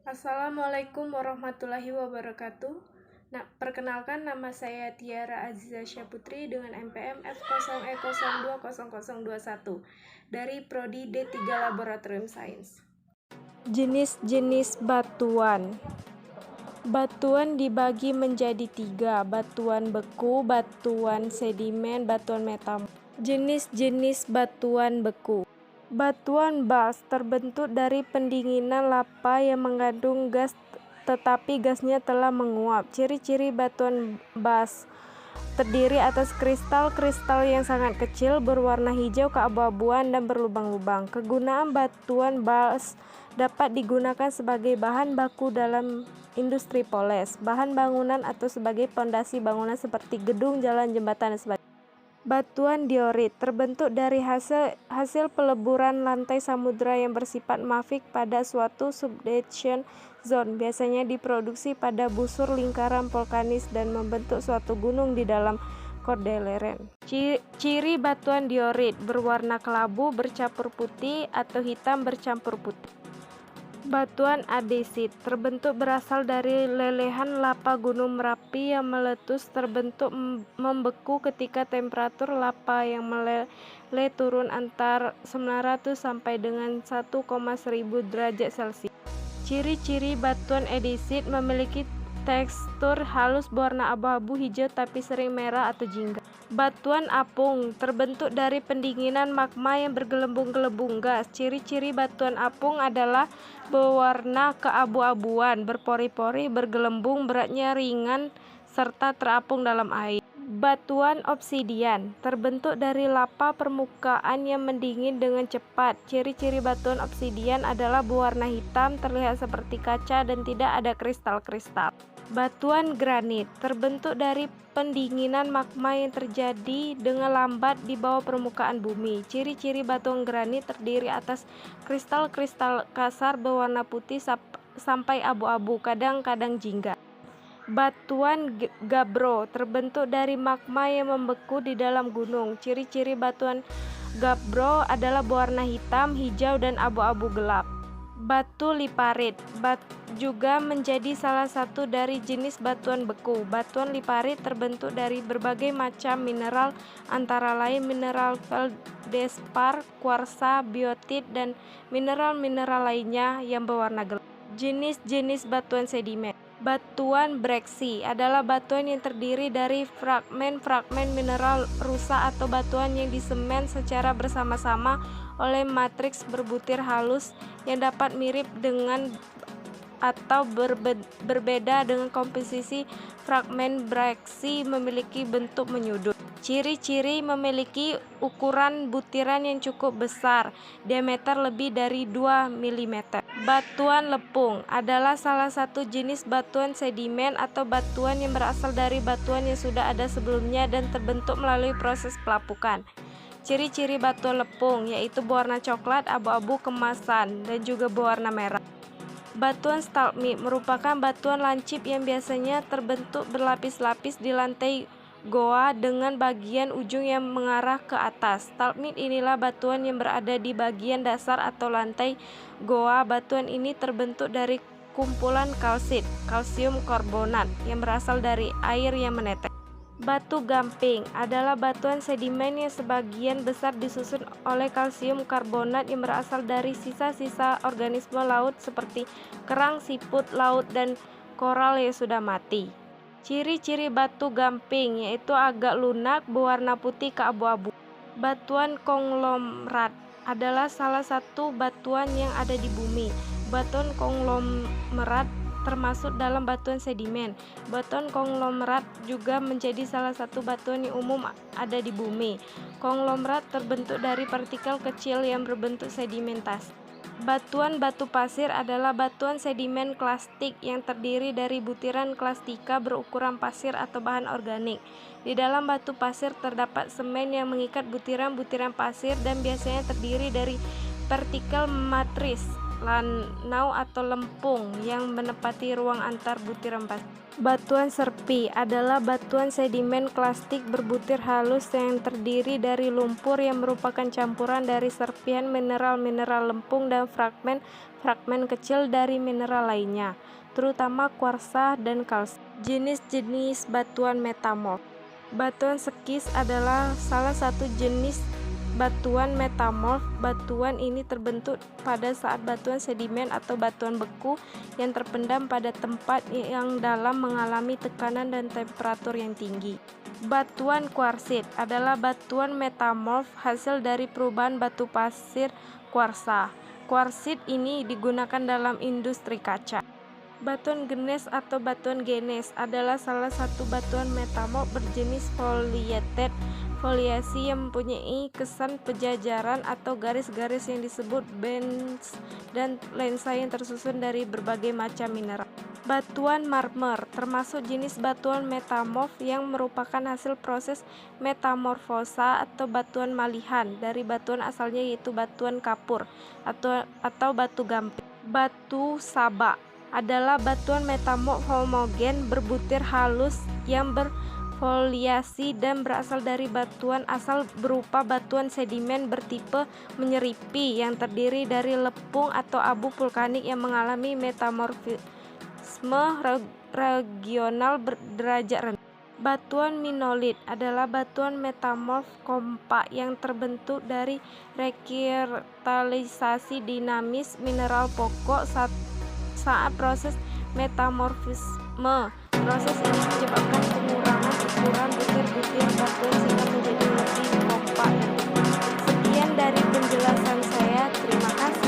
Assalamualaikum warahmatullahi wabarakatuh. Perkenalkan, nama saya Tiara Aziza Syaputri dengan NPM F0E020021 dari Prodi D3 Laboratorium Sains. Jenis-jenis batuan. Batuan dibagi menjadi 3, batuan beku, batuan sedimen, batuan metamorf. Jenis-jenis batuan beku. Batuan bas terbentuk dari pendinginan lava yang mengandung gas tetapi gasnya telah menguap. Ciri-ciri batuan bas terdiri atas kristal-kristal yang sangat kecil, berwarna hijau keabu-abuan dan berlubang-lubang. Kegunaan batuan bas dapat digunakan sebagai bahan baku dalam industri poles, bahan bangunan atau sebagai pondasi bangunan seperti gedung, jalan, jembatan, dan sebagainya. Batuan diorit terbentuk dari hasil peleburan lantai samudra yang bersifat mafik pada suatu subduction zone. Biasanya diproduksi pada busur lingkaran vulkanis dan membentuk suatu gunung di dalam Cordilleran. Ciri batuan diorit berwarna kelabu bercampur putih atau hitam bercampur putih. Batuan andesit terbentuk berasal dari lelehan lava Gunung Merapi yang meletus, terbentuk membeku ketika temperatur lava yang meleleh turun antara 900 sampai dengan 1,1000 derajat Celcius. Ciri-ciri batuan andesit memiliki tekstur halus berwarna abu-abu hijau tapi sering merah atau jingga. Batuan apung terbentuk dari pendinginan magma yang bergelembung-gelembung gas. Ciri-ciri batuan apung adalah berwarna keabu-abuan, berpori-pori, bergelembung, beratnya ringan, serta terapung dalam air. Batuan obsidian terbentuk dari lava permukaan yang mendingin dengan cepat. Ciri-ciri batuan obsidian adalah berwarna hitam, terlihat seperti kaca, dan tidak ada kristal-kristal. Batuan granit terbentuk dari pendinginan magma yang terjadi dengan lambat di bawah permukaan bumi. Ciri-ciri batuan granit terdiri atas kristal-kristal kasar berwarna putih sampai abu-abu, kadang-kadang jingga. Batuan gabbro terbentuk dari magma yang membeku di dalam gunung. Ciri-ciri batuan gabbro adalah berwarna hitam, hijau, dan abu-abu gelap. Batu liparit juga menjadi salah satu dari jenis batuan beku. Batuan liparit terbentuk dari berbagai macam mineral, antara lain mineral feldspar, kuarsa, biotit, dan mineral-mineral lainnya yang berwarna gelap. Jenis-jenis batuan sedimen. Batuan breksi adalah batuan yang terdiri dari fragmen-fragmen mineral rusak atau batuan yang disemen secara bersama-sama oleh matriks berbutir halus yang dapat mirip dengan atau berbeda dengan komposisi fragmen breksi, memiliki bentuk menyudut. Ciri-ciri memiliki ukuran butiran yang cukup besar, diameter lebih dari 2 mm. Batuan lepung adalah salah satu jenis batuan sedimen atau batuan yang berasal dari batuan yang sudah ada sebelumnya dan terbentuk melalui proses pelapukan. Ciri-ciri batuan lepung yaitu berwarna coklat, abu-abu kemasan, dan juga berwarna merah. Batuan stalagmit merupakan batuan lancip yang biasanya terbentuk berlapis-lapis di lantai goa dengan bagian ujung yang mengarah ke atas. Stalagmit inilah batuan yang berada di bagian dasar atau lantai goa. Batuan ini terbentuk dari kumpulan kalsit, kalsium karbonat, yang berasal dari air yang menetes. Batu gamping adalah batuan sedimen yang sebagian besar disusun oleh kalsium karbonat yang berasal dari sisa-sisa organisme laut seperti kerang, siput laut, dan koral yang sudah mati. Ciri-ciri batu gamping yaitu agak lunak, berwarna putih keabu-abu. Batuan konglomerat adalah salah satu batuan yang ada di bumi. Batuan konglomerat termasuk dalam batuan sedimen. Batuan konglomerat juga menjadi salah satu batuan yang umum ada di bumi. Konglomerat terbentuk dari partikel kecil yang berbentuk sedimentasi. Batuan batu pasir adalah batuan sedimen klastik yang terdiri dari butiran klastika berukuran pasir atau bahan organik. Di dalam batu pasir terdapat semen yang mengikat butiran-butiran pasir dan biasanya terdiri dari partikel matris lanau atau lempung yang menepati ruang antar butiran pasir. Batuan serpi adalah batuan sedimen klastik berbutir halus yang terdiri dari lumpur yang merupakan campuran dari serpihan mineral-mineral lempung dan fragmen kecil dari mineral lainnya, terutama kuarsa dan kalsium. Jenis-jenis batuan metamorf. Batuan sekis adalah salah satu jenis batuan metamorf. Batuan ini terbentuk pada saat batuan sedimen atau batuan beku yang terpendam pada tempat yang dalam mengalami tekanan dan temperatur yang tinggi. Batuan kuarsit adalah batuan metamorf hasil dari perubahan batu pasir kuarsa. Kuarsit ini digunakan dalam industri kaca. Batuan gneis atau batuan genes adalah salah satu batuan metamorf berjenis foliated. Foliasi yang mempunyai kesan pejajaran atau garis-garis yang disebut bands dan lensa yang tersusun dari berbagai macam mineral. Batuan marmer termasuk jenis batuan metamorf yang merupakan hasil proses metamorfosa atau batuan malihan dari batuan asalnya, yaitu batuan kapur atau batu gamping. Batu saba adalah batuan metamorf homogen berbutir halus yang berfoliasi dan berasal dari batuan asal berupa batuan sedimen bertipe menyeripi yang terdiri dari lepung atau abu vulkanik yang mengalami metamorfisme regional derajat rendah. Batuan minolit adalah batuan metamorf kompak yang terbentuk dari rekristalisasi dinamis mineral pokok saat proses metamorfisme. Proses ini menyebabkan pengurangan ukuran butir-butir batuan sehingga menjadi lebih kompak. Sekian dari penjelasan saya, terima kasih.